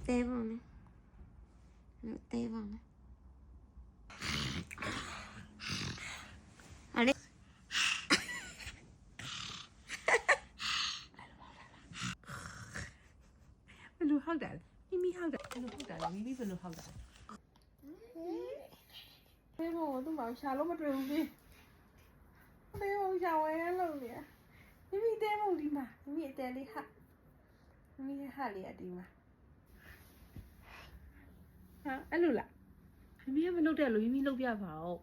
တဲပုံနဲ့လို့တဲပုံနဲ့အဲ့လေဘယ်လိုဟောက်တာလဲမိမိဟောက်တာဘယ်လိုဟောက်တာလဲမိမိဘယ်လိုဟောက်တာလဲဘယ်လိုသူ့မောင်ရှာလို့မတွေ့ဘူးကြီးဘယ်လိုရှာဝဲလို့လဲမိမိတဲပုံဒီမှာမိမိအတဲလေးဟာမိမိဟာလေးအဒီမှာဟာအဲ့လိုလားမိမိကမလုပ်တဲ့လို့မိမိလုပ်ပြပါဦး